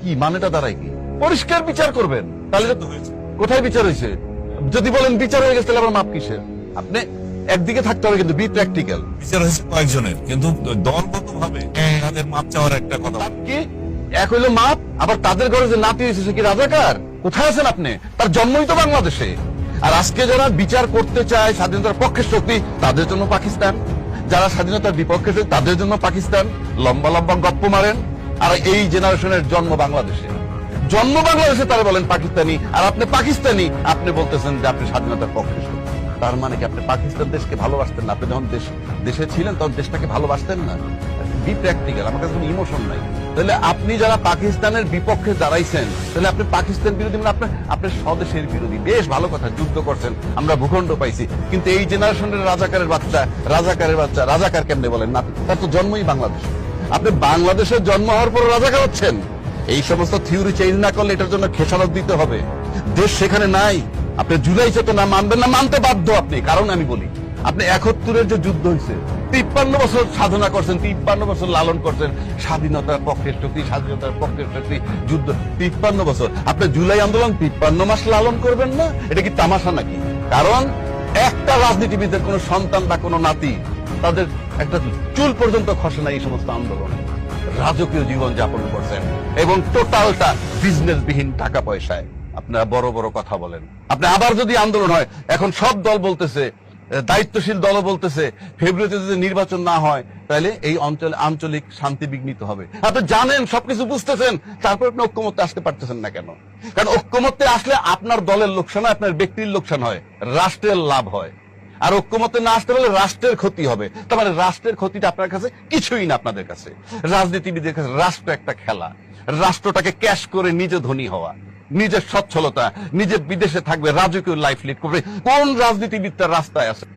কি মানেটা দাঁড়ায় কি? পরিষ্কার বিচার করবেন। তাহলে কোথায় বিচার হয়েছে? যদি বলেন বিচার হয়ে গেছে তাহলে আবার মাপ কিসের? আপনি একদিকে থাকতে হবে, কিন্তু বি প্র্যাকটিক্যাল। বিচার হয়েছে কয়েকজনের, কিন্তু দলগত ভাবে তাদের মাপ চাওয়ার একটা কথা। কি এক হইলো মাপ, আবার তাদের ঘরে যে নাতি হয়েছে সে কি রাজাকার? কোথায় আছেন আপনি? তার জন্মই তো বাংলাদেশে। আর আজকে যারা বিচার করতে চায় স্বাধীনতার পক্ষের শক্তি, তাদের জন্য পাকিস্তান। যারা স্বাধীনতার বিপক্ষে শক্তি, তাদের জন্য পাকিস্তান। লম্বা লম্বা গপ্প মারেন। আর এই জেনারেশনের জন্ম বাংলাদেশে, জন্ম বাংলাদেশে তারা বলেন পাকিস্তানি, আর আপনি পাকিস্তানি, আপনি বলতেছেন যে আপনি স্বাধীনতার পক্ষে শক্তি। তার মানে কি আপনি পাকিস্তান দেশকে ভালোবাসতেন না? আপনি যখন দেশে ছিলেন তখন দেশটাকে ভালোবাসতেন না? B practical. আমার কাছে কোনো ইমোশন নাই। তাহলে আপনি যারা পাকিস্তানের বিপক্ষে দাঁড়াইছেন, তাহলে আপনি পাকিস্তান বিরোধী, মানে আপনার স্বদেশের বিরোধী। বেশ ভালো কথা, যুদ্ধ করছেন, আমরা ভূখণ্ড পাইছি, কিন্তু এই জেনারেশনের রাজাকারের বাচ্চা রাজাকার কেমনে বলেন না? তার তো জন্মই বাংলাদেশ। আপনি বাংলাদেশের জন্ম হওয়ার পর রাজাকার হচ্ছেন। এই সমস্ত থিওরি চেঞ্জ না করলে এটার জন্য খেসারত দিতে হবে। দেশ সেখানে নাই। আপনি জুলাই চেতনা মানবেন না, মানতে বাধ্য আপনি। কারণ আমি বলি, আপনি ৭১-এর যে যুদ্ধ হয়েছে, ৫৩ বছর সাধনা করছেন, ৫৩ বছর লালন করছেন স্বাধীনতার পক্ষের শক্তি, স্বাধীনতার পক্ষের শক্তি, যুদ্ধ ৫৩ বছর। আপনি জুলাই আন্দোলন ৫৩ মাস লালন করবেন না? এটা কি তামাশা নাকি? কারণ একটা রাজনীতিবিদের কোন সন্তান বা কোন নাতি তাদের একটা চুল পর্যন্ত খসে না এই সমস্ত আন্দোলন। রাজকীয় জীবন যাপন করছেন এবং টোটালটা বিজনেসবিহীন টাকা পয়সায় আপনারা বড় বড় কথা বলেন। আপনি আবার যদি আন্দোলন হয়, এখন সব দল বলতেছে, দায়িত্বশীল দলও বলতেছে, ফেব্রুয়ারিতে যদি নির্বাচন না হয় তাহলে এই অঞ্চলে আঞ্চলিক শান্তি বিঘ্নিত হবে। আপনি জানেন, সবকিছু বুঝতেছেন, তারপর আপনি ঐক্যমত্যে আসতে পারতেছেন না কেন? কারণ ঐক্যমত্যে আসলে আপনার দলের লোকসান হয়, আপনার ব্যক্তির লোকসান হয়, রাষ্ট্রের লাভ হয়। আর ঐক্যমত্যে না আসতে পারলে রাষ্ট্রের ক্ষতি হবে। তার মানে রাষ্ট্রের ক্ষতিটা আপনার কাছে কিছুই না। আপনাদের কাছে, রাজনীতিবিদের কাছে রাষ্ট্র একটা খেলা। রাষ্ট্রটাকে ক্যাশ করে নিজে ধনী হওয়া, নিজের সচ্ছলতা, নিজে বিদেশে থাকবে, রাজকীয় লাইফ লিড করবে। কোন রাজনীতিবিদ তার রাস্তায় আছে?